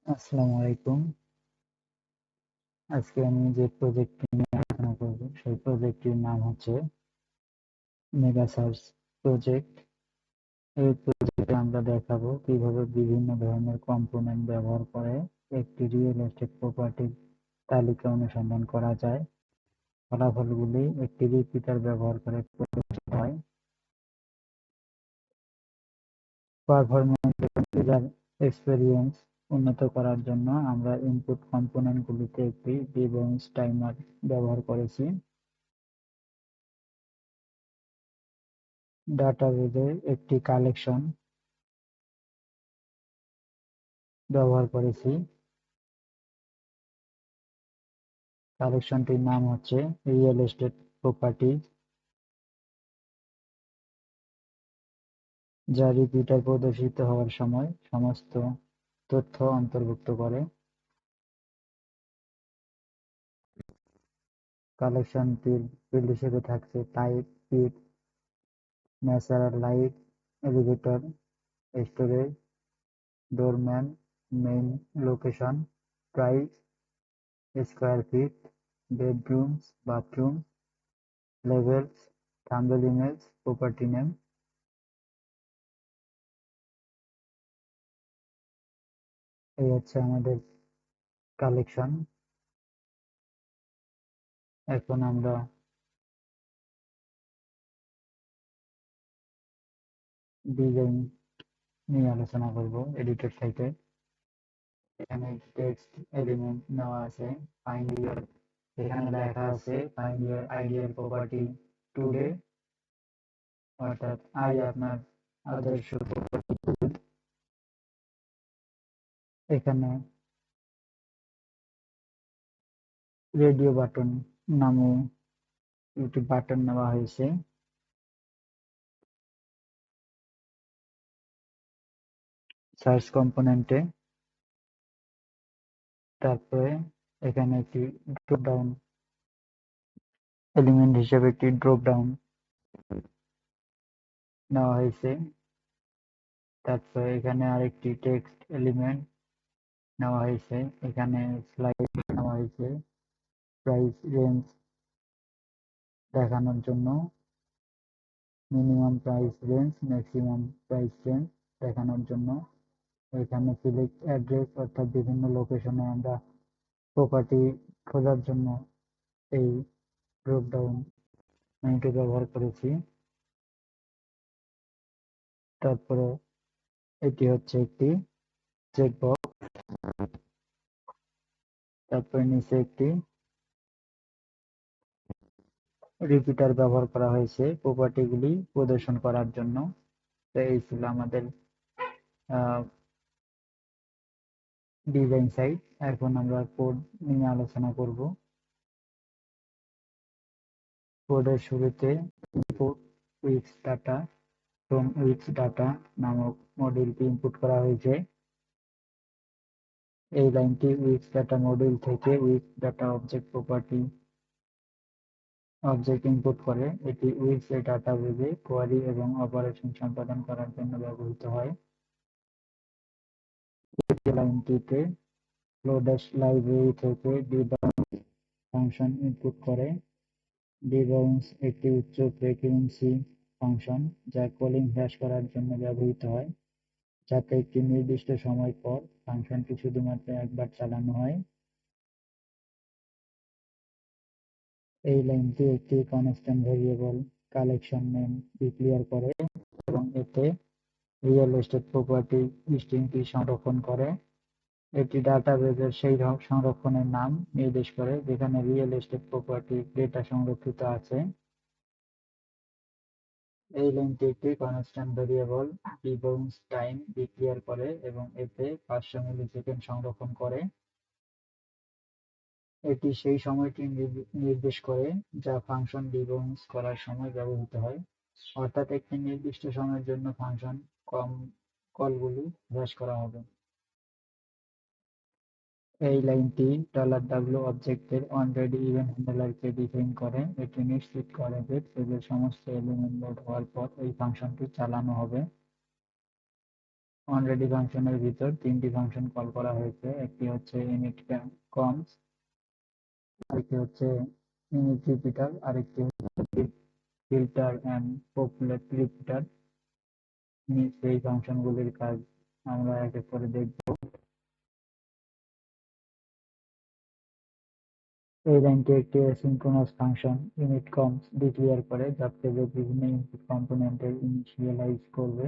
আসসালামু আলাইকুম। আজকে আমি যে প্রজেক্টটি নিয়ে আলোচনা করব সেই প্রজেক্টটির নাম হচ্ছে মেগা সার্চ প্রজেক্ট। এই প্রজেক্টে আমরা দেখাবো কিভাবে বিভিন্ন ধরনের কম্পোনেন্ট ব্যবহার করে একটি রিয়েল এস্টেট প্রপার্টির তালিকা অনুসন্ধান করা যায়। ফলাফলগুলি একটি রিপিটার ব্যবহার করে প্রদর্শিত হয়। পারফরম্যান্স এবং ইউজার এক্সপেরিয়েন্স উন্নত করার জন্য আমরা ইনপুট কম্পোনেন্টগুলিতে একটি ডিবাউন্স টাইমার ব্যবহার করেছি। ডাটাবেজের একটি কালেকশন ব্যবহার করেছি। কালেকশনটির নাম হচ্ছে রিয়েল এস্টেট প্রপার্টিজ, যা রিপিটার প্রদর্শিত হওয়ার সময় সমস্ত তথ্য অন্তর্ভুক্ত করে। কালেকশনটির ফিল্ড হিসেবে থাকছে type, pit, natural light, elevator, storage, doorman, main location, price, square feet, bedrooms, bathroom, levels, thumbnail image, property name. এই হচ্ছে আমাদের কালেকশন। এখন আমরা ডিজাইন নিয়ে আলোচনা করব। এডিটর সাইটে এখানে টেক্সট এলিমেন্ট নেওয়া আছে। ফাইন্ড ইউর, এখানে লেখা আছে find your ideal property today, অর্থাৎ আজ আপনার আদর্শ প্রপার্টি। এখানে রেডিও বাটন নামে একটি বাটন নেওয়া হয়েছে। সার্চ কম্পোনেন্টে তারপরে এখানে একটি ড্রপ ডাউন এলিমেন্ট হিসেবে একটি ড্রপ ডাউন নেওয়া হয়েছে। তারপরে এখানে আরেকটি টেক্সট এলিমেন্ট নেওয়া হয়েছে। এখানে স্লাইড নেওয়া হয়েছে প্রাইস রেঞ্জ দেখানোর জন্য, minimum price range, maximum price range দেখানোর জন্য। এখানে সিলেক্ট অ্যাড্রেস, অর্থাৎ বিভিন্ন লোকেশনে আমরা প্রপার্টি খোঁজার জন্য এই ড্রপ ডাউন মেনুটি ব্যবহার করেছি। তারপরে এটি হচ্ছে একটি চেকবক্স। তারপরে নিচে একটি রিপিটার ব্যবহার করা হয়েছে প্রপার্টিগুলি প্রদর্শন করার জন্য। তো এই ছিল আমাদের ডিজাইন সাইট। এখন আমরা কোড নিয়ে আলোচনা করব। কোডের শুরুতে input with data from with data নামক মডিউলটি ইনপুট করা হয়েছে। এই লাইনটি উইথ ডাটা মডিউল থেকে with data object property object input করে। এটি উইথ ডাটাবেজে কোয়ারি এবং অপারেশন সম্পাদন করার জন্য ব্যবহৃত হয়। এই লাইনটিতে ফ্লোড্যাশ লাইব্রেরি থেকে ডিবাউন্স ফাংশন ইনপুট করে। ডিবাউন্স একটি উচ্চ ফ্রিকোয়েন্সি ফাংশন যা কলিং হ্রাস করার জন্য ব্যবহৃত হয়, যাতে একটি নির্দিষ্ট সময় পর ফাংশনটি শুধুমাত্র একবার চালানো হয়। এই লাইনটি একটি constant variable collection name declare করে এবং এতে রিয়েল এস্টেট প্রপার্টি স্ট্রিংটি সংরক্ষণ করে। এটি ডাটাবেজের সেই সংরক্ষণের নাম নির্দেশ করে যেখানে রিয়েল এস্টেট প্রপার্টি ডেটা সংরক্ষিত আছে। এই লাইনটি একটি কনস্ট্যান্ট ভেরিয়েবল ডিবাউন্স টাইম ডিক্লেয়ার করে এবং এতে 500 মিলিসেকেন্ড সংরক্ষণ করে। এটি সেই সময়টি নির্দেশ করে যা ফাংশন ডিবাউন্স করার সময় ব্যবহৃত হয়, অর্থাৎ একটি নির্দিষ্ট সময়ের জন্য ফাংশন কলগুলি হ্রাস করা হবে। এই লাইনটি $w অবজেক্টের অনরেডি ইভেন্ট হ্যান্ডলারকে ডিফাইন করে। এটি নিশ্চিত করে যে পেজের সমস্ত এলিমেন্ট লোড হওয়ার পর এই ফাংশনটি চালানো হবে। অলরেডি ফাংশনের ভিতর তিনটি ফাংশন কল করা হয়েছে, একটি হচ্ছে ইনিট কমস, আরেকটি হচ্ছে ইনিট রিপিটার, আরেকটি হচ্ছে ফিল্টার এন্ড পপুলেট রিপিটার। সেই ফাংশনগুলির কাজ আমরা এক এক করে দেখব। এই লাইনটি একটি asynchronous function init comes declare করে, যা পেজের বিভিন্ন ইনপুট কম্পোনেন্টের ইনিশিয়ালাইজ করবে।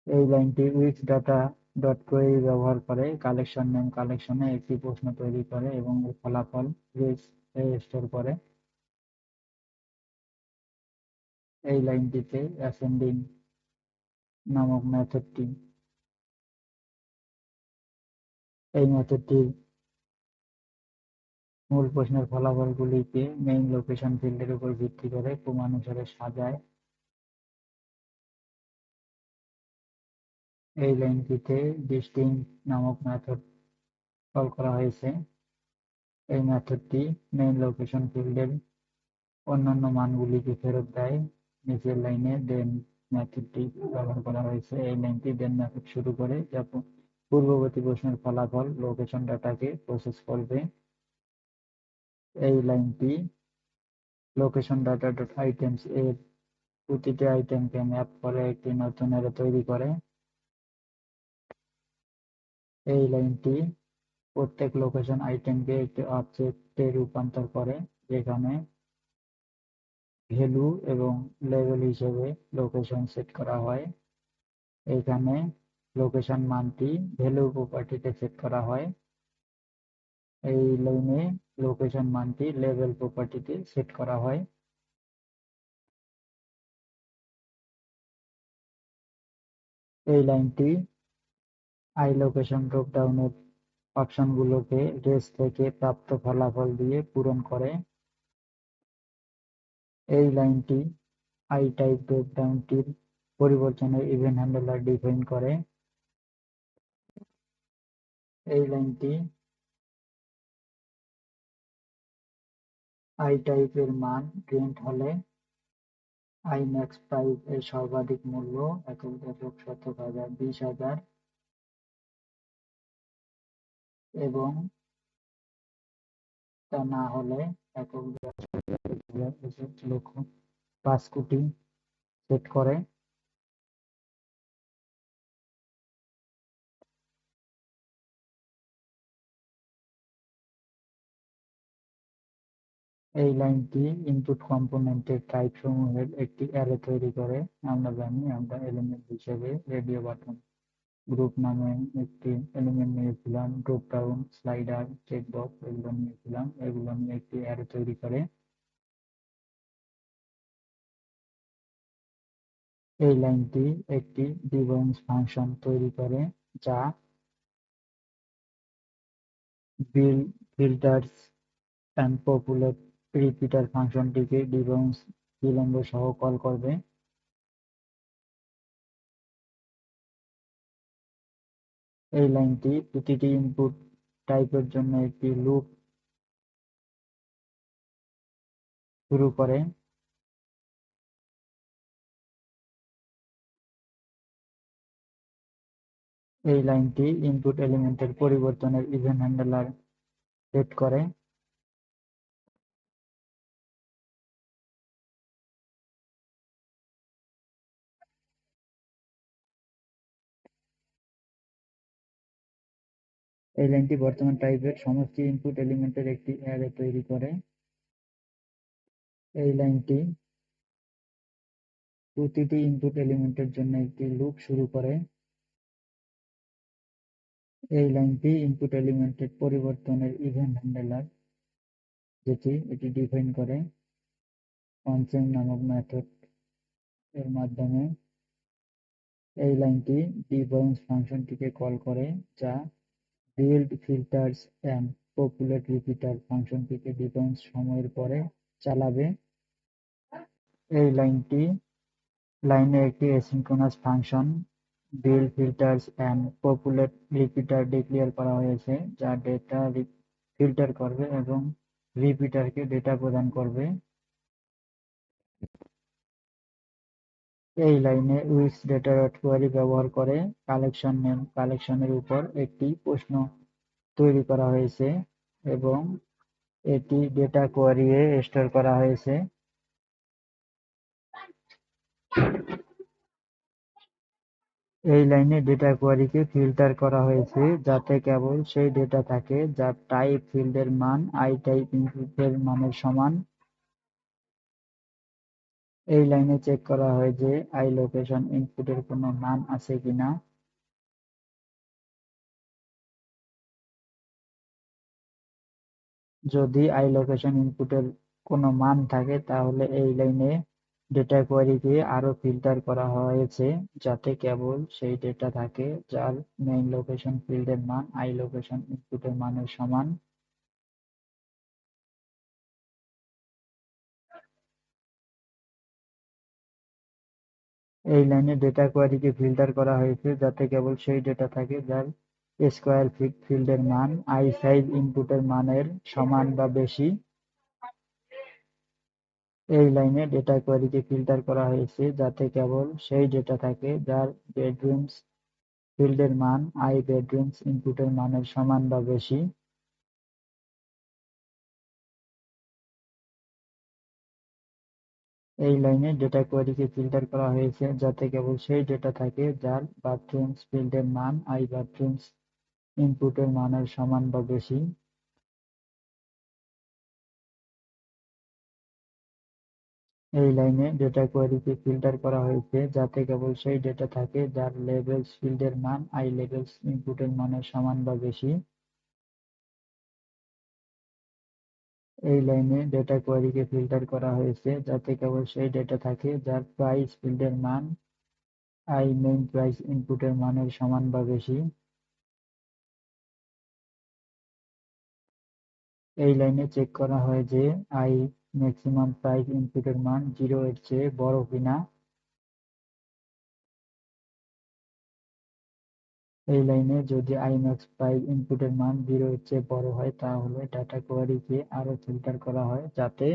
এই লাইনটি উইথ ডাটা ডট কোয়েরি ব্যবহার করে কালেকশন নেম কালেকশনে একটি প্রশ্ন তৈরি করে এবং এর ফলাফল স্টোর করে। এই লাইনটিতে অ্যাসেন্ডিং নামক মেথডটি, এই মেথডটির মূল প্রশ্নের ফলাফলগুলিকে মেইন লোকেশন ফিল্ডের উপর ভিত্তি করে ক্রমানুসারে সাজায়। এই লাইনটিতে ডিস্টিংক্ট নামক মেথড কল করা হয়েছে। এই মেথডটি মেইন লোকেশন ফিল্ডের অন্যান্য মানগুলিকে ফেরত দেয়। নিচের লাইনে দেন মেথডটি ব্যবহার করা হয়েছে। এই লাইনটি দেন মেথড শুরু করে, যা পূর্ববর্তী প্রশ্নের ফলাফল লোকেশন ডাটাকে প্রসেস করবে। এই লাইনটি লোকেশন ডাটা ডট আইটেমস এর প্রতিটি আইটেমকে ম্যাপ করে একটি নতুন অ্যারে তৈরি করে। এই লাইনটি প্রত্যেক লোকেশন আইটেমকে একটি অবজেক্টে রূপান্তর করে, যেখানে ভ্যালু এবং লেবেল হিসেবে লোকেশন সেট করা হয়। এখানে লোকেশন মানটি ভ্যালু প্রপার্টিতে সেট করা হয়। এই লাইনে লোকেশন মানটি লেবেল প্রপার্টিতে সেট করা হয়। এই লাইনটি আই লোকেশন ড্রপ ডাউনের অপশনগুলোকে রেস থেকে প্রাপ্ত ফলাফল দিয়ে পূরণ করে। এই লাইনটি আই টাইপ ড্রপ ডাউনটির পরিবর্তনের ইভেন্ট হ্যান্ডলার ডিফাইন করে। এই লাইনটি আই টাইপের মান প্রিন্ট হলে আই ম্যাক্স প্রাইস এর সর্বাধিক মূল্য একক দশক শতক হাজার 20,000 এবং তা না হলে একক দশক লক্ষ 5 কোটি সেট করে। এই লাইনটি ইনপুট কম্পোনেন্টের টাইপ সমূহের একটি অ্যারে তৈরি করে। আমরা জানি আমরা এলিমেন্ট হিসেবে রেডিও বাটন গ্রুপ নামে একটি এলিমেন্ট নিয়েছিলাম, ড্রপ ডাউন স্লাইডার চেকবক্স এগুলো নিয়েছিলাম। এগুলো নিয়ে একটি অ্যারে তৈরি করে। এই লাইনটি একটি ডিবাউন্স ফাংশন তৈরি করে, যা build filters and populate repeater ফাংশনটিকে ডিবাউন্স বিলম্ব সহ কল করবে। এই লাইনটি প্রতিটি ইনপুট টাইপের জন্য একটি লুপ শুরু করে। এই লাইনটি ইনপুট এলিমেন্টের পরিবর্তনের ইভেন্ট হ্যান্ডলার সেট করে। এই লাইনটি বর্তমান টাইপের সমস্ত ইনপুট এলিমেন্টের একটি অ্যারে তৈরি করে। এই লাইনটি প্রতিটি ইনপুট এলিমেন্টের জন্য একটি লুপ শুরু করে। এই লাইনটি ইনপুট এলিমেন্টের পরিবর্তনের ইভেন্ট হ্যান্ডলার, যেটি এটি ডিফাইন করে অনচেঞ্জ নামক মেথড এর মাধ্যমে। এই লাইনটি ডিবাউন্স ফাংশনটিকে কল করে, যা build filters and populate repeater ফাংশনটিকে ডিবাউন্স সময়ের পরে চালাবে। এই লাইনে একটি asynchronous function build filters and populate repeater declare করা হয়েছে, যা ডেটা ফিল্টার করবে এবং রিপিটারকে ডেটা প্রদান করবে। এই লাইনে উইথ ডেটা ডট কোয়েরি ব্যবহার করে কালেকশন নেম কালেকশনের উপর একটি প্রশ্ন তৈরি করা হয়েছে এবং এটি ডেটা কোয়েরি-এ স্টোর করা হয়েছে। এই লাইনে ডেটা কোয়েরিকে ফিল্টার করা হয়েছে যাতে কেবল সেই ডেটা থাকে যার টাইপ ফিল্ডের মান আই টাইপ ইনপুটের মানের সমান। এই লাইনে চেক করা হয় যে আই লোকেশন ইনপুটের কোনো মান আছে কিনা। যদি আই লোকেশন ইনপুটের কোনো মান থাকে তাহলে এই লাইনে ডেটা কোয়েরিকে আরো ফিল্টার করা হয়েছে যাতে কেবল সেই ডেটা থাকে যার মেইন লোকেশন ফিল্ডের মান আই লোকেশন ইনপুটের মানের সমান। এই লাইনে ডেটা কোয়েরিকে ফিল্টার করা হয়েছে যাতে কেবল সেই ডেটা থাকে যার স্কয়ার ফিট ফিল্ডের মান আই সাইজ ইনপুটের মানের সমান বা বেশি। এই লাইনে ডেটা কোয়েরিকে ফিল্টার করা হয়েছে যাতে কেবল সেই ডেটা থাকে যার বেডরুমস ফিল্ডের মান আই বেডরুমস ইনপুটের মানের সমান বা বেশি। এই লাইনে ডেটা কোয়েরিকে ফিল্টার করা হয়েছে যাতে কেবল সেই ডেটা থাকে যার বাথরুমস ফিল্ডের মান আই বাথরুমস ইনপুটের মানের সমান বা বেশি। এই লাইনে ডেটা কোয়েরিকে ফিল্টার করা হয়েছে যাতে কেবল সেই ডেটা থাকে যার লেবেলস ফিল্ডের মান আই লেবেলস ইনপুটের মানের সমান বা বেশি। এই লাইনে ডেটা কোয়েরিকে ফিল্টার করা হয়েছে যাতে কেবল সেই ডেটা থাকে যার প্রাইস ফিল্ডের মান আই মেইন প্রাইস ইনপুটের মানের সমান বা বেশি। এই লাইনে চেক করা হয় যে আই ম্যাক্সিমাম প্রাইস ইনপুটের মান 0 এর চেয়ে বড় কিনা। এই লাইনে যদি imax প্রাইস ইনপুটের মান 0 এর চেয়ে বড় হয় তাহলে ডাটা কোয়েরিকে আরো ফিল্টার করা হয় যাতে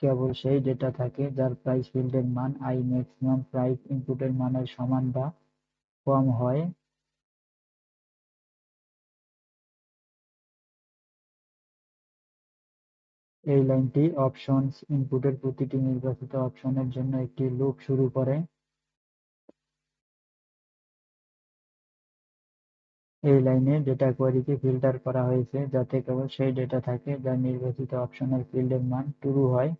কেবল সেই ডেটা থাকে যার প্রাইস ফিল্ডের মান আই ম্যাক্সিমাম প্রাইস ইনপুটের মানের সমান বা কম হয়। এই লাইনটি অপশনস ইনপুটের প্রতিটি নির্বাচিত অপশনের জন্য একটি লুপ শুরু করে। এই লাইনে ডেটা কোয়েরিকে ফিল্টার করা হয়েছে যাতে কেবল সেই ডেটা থাকে যার নির্বাচিত অপশনের ফিল্ডের মান ট্রু হয়।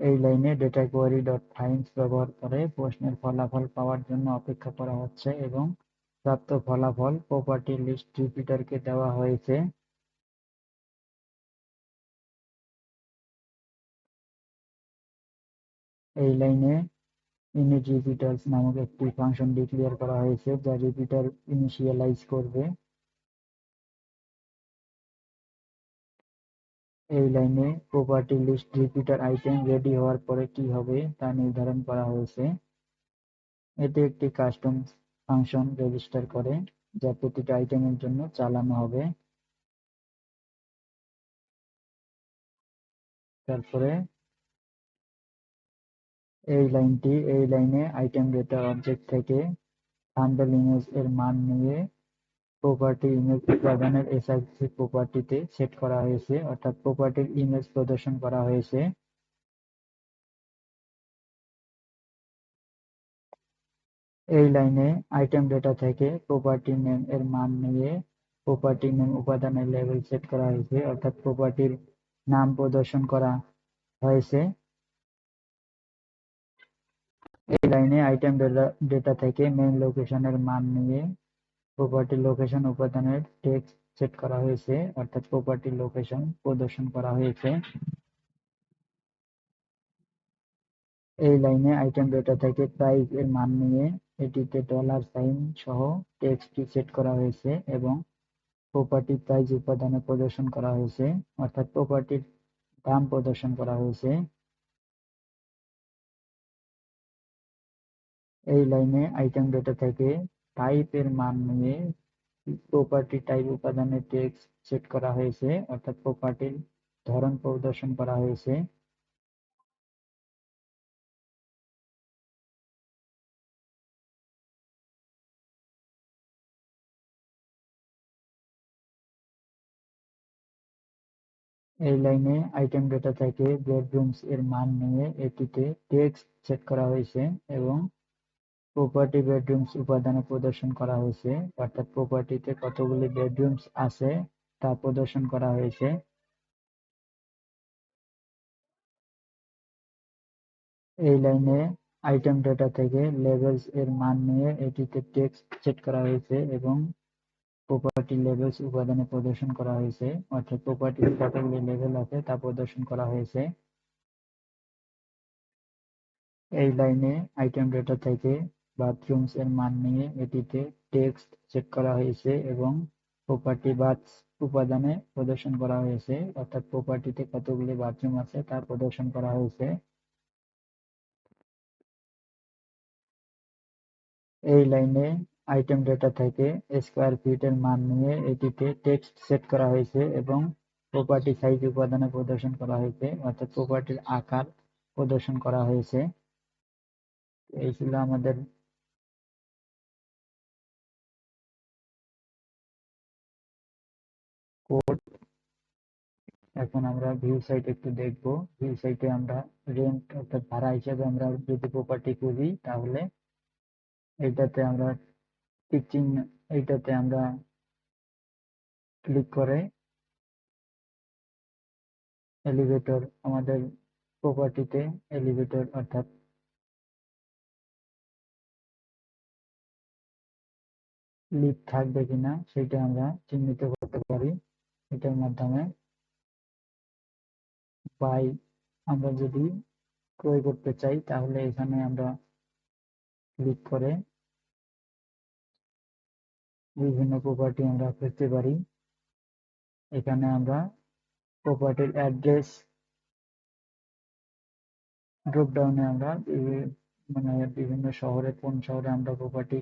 এই লাইনে ডেটা কোয়েরি ডট ফাইন্ডস ব্যবহার করে প্রশ্নের ফলাফল পাওয়ার জন্য অপেক্ষা করা হচ্ছে এবং প্রাপ্ত ফলাফল প্রপার্টি লিস্ট রিপিটারকে দেওয়া হয়েছে। এই লাইনে ইনিট রিপিটার্স নামক একটি ফাংশন ডিক্লেয়ার করা হয়েছে যা রিপিটার ইনিশিয়ালাইজ করবে। এই লাইনে property list repeater item ready হওয়ার পরে কি হবে তা নির্ধারণ করা হয়েছে। এতে একটি কাস্টম ফাংশন রেজিস্টার করে যা প্রতিটি আইটেমের জন্য চালানো হবে। তারপরে এই লাইনে আইটেম ডেটা অবজেক্ট থেকে থাম্বনেল ইমেজ এর মান নিয়ে প্রপার্টি ইমেজ উপাদানের এসআইসি প্রপার্টিতে সেট করা হয়েছে অর্থাৎ প্রপার্টির ইমেজ প্রদর্শন করা হয়েছে। এই লাইনে আইটেম ডেটা থেকে প্রপার্টি নেম এর মান নিয়ে প্রপার্টি নেম উপাদানের লেবেল সেট করা হয়েছে অর্থাৎ প্রপার্টির নাম প্রদর্শন করা হয়েছে। এই লাইনে আইটেম ডেটা থেকে মেইন লোকেশনের মান নিয়ে প্রপার্টি লোকেশন উপাদানের টেক্সট সেট করা হয়েছে অর্থাৎ প্রপার্টি লোকেশন প্রদর্শন করা হয়েছে। এই লাইনে আইটেম ডেটা থেকে প্রাইস এর মান নিয়ে এটিতে ডলার সাইন সহ টেক্সটটি সেট করা হয়েছে এবং প্রপার্টি প্রাইস উপাদানে প্রদর্শন করা হয়েছে অর্থাৎ প্রপার্টির দাম প্রদর্শন করা হয়েছে। এই লাইনে আইটেম ডেটা থেকে টাইপ এর মান নিয়ে প্রপার্টি টাইপ উপাদানে টেক্সট সেট করা হয়েছে অর্থাৎ প্রপার্টির ধরন প্রদর্শন করা হয়েছে। এই লাইনে আইটেম ডেটা থেকে বেডরুমস এর মান নিয়ে এটিতে টেক্সট সেট করা হয়েছে এবং প্রপার্টি বেডরুমস উপাদানে প্রদর্শন করা হয়েছে, অর্থাৎ প্রপার্টিতে কতগুলি বেডরুমস আছে তা প্রদর্শন করা হয়েছে। এই লাইনে আইটেম ডেটা থেকে লেভেলস এর মান নিয়ে এটিতে টেক্সট সেট করা হয়েছে এবং প্রপার্টি লেভেলস উপাদানে প্রদর্শন করা হয়েছে, অর্থাৎ প্রপার্টির কতগুলি লেভেল আছে তা প্রদর্শন করা হয়েছে। এই লাইনে আইটেম ডেটা থেকে বাথরুমস এর মান নিয়ে এটিতে টেক্সট সেট করা হয়েছে এবং প্রপার্টি বাথস উপাদানে প্রদর্শন করা হয়েছে, অর্থাৎ প্রপার্টিতে কতগুলি বাথরুম আছে তা প্রদর্শন করা হয়েছে। এই লাইনে আইটেম ডেটা থেকে স্কয়ার ফিট এর মান নিয়ে এটিতে টেক্সট সেট করা হয়েছে এবং প্রপার্টি সাইজ উপাদানে প্রদর্শন করা হয়েছে, অর্থাৎ প্রপার্টির আকার প্রদর্শন করা হয়েছে। এই ছিল আমাদের কোড। এখন আমরা ভিউ সাইট একটু দেখব। ভিউ সাইটে আমরা রেন্ট অর্থাৎ ভাড়া হিসেবে আমরা যদি প্রপার্টি খুঁজি তাহলে এইটাতে আমরা টিক চিহ্ন, এইটাতে আমরা ক্লিক করে এলিভেটর, আমাদের প্রপার্টিতে এলিভেটর অর্থাৎ লিফট থাকবে কিনা সেটা আমরা চিহ্নিত করতে পারি এটার মাধ্যমে। বাই আমরা যদি ক্রয় করতে চাই তাহলে এখানে আমরা ক্লিক করে বিভিন্ন প্রপার্টি আমরা খুঁজতে পারি। এখানে আমরা প্রপার্টির অ্যাড্রেস ড্রপ ডাউনে আমরা মানে বিভিন্ন শহরে কোন শহরে আমরা প্রপার্টি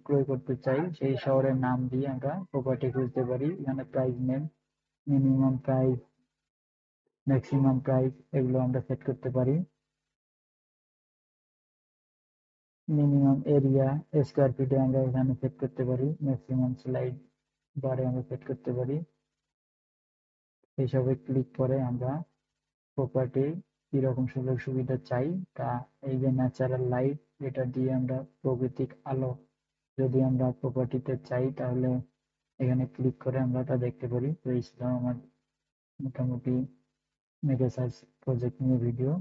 ক্রয় করতে চাই সেই শহরের নাম দিয়ে আমরা প্রপার্টি খুঁজতে পারি। এখানে price name, minimum price, maximum price এগুলো আমরা সেট করতে পারি। মিনিমাম এরিয়া স্কোয়ার ফিটে আমরা এখানে সেট করতে পারি, ম্যাক্সিমাম স্লাইড বারে আমরা সেট করতে পারি। এইসবে ক্লিক করে আমরা প্রপার্টি কিরকম সুযোগ সুবিধা চাই তা, এই যে ন্যাচারাল লাইট এটা দিয়ে আমরা প্রাকৃতিক আলো যদি আমরা প্রপার্টিতে চাই তাহলে এখানে ক্লিক করে আমরা তা দেখতে পারি। তো এই ছিল আমার মোটামুটি মেগা সার্চ প্রজেক্ট নিয়ে ভিডিও।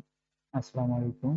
আসসালামু আলাইকুম।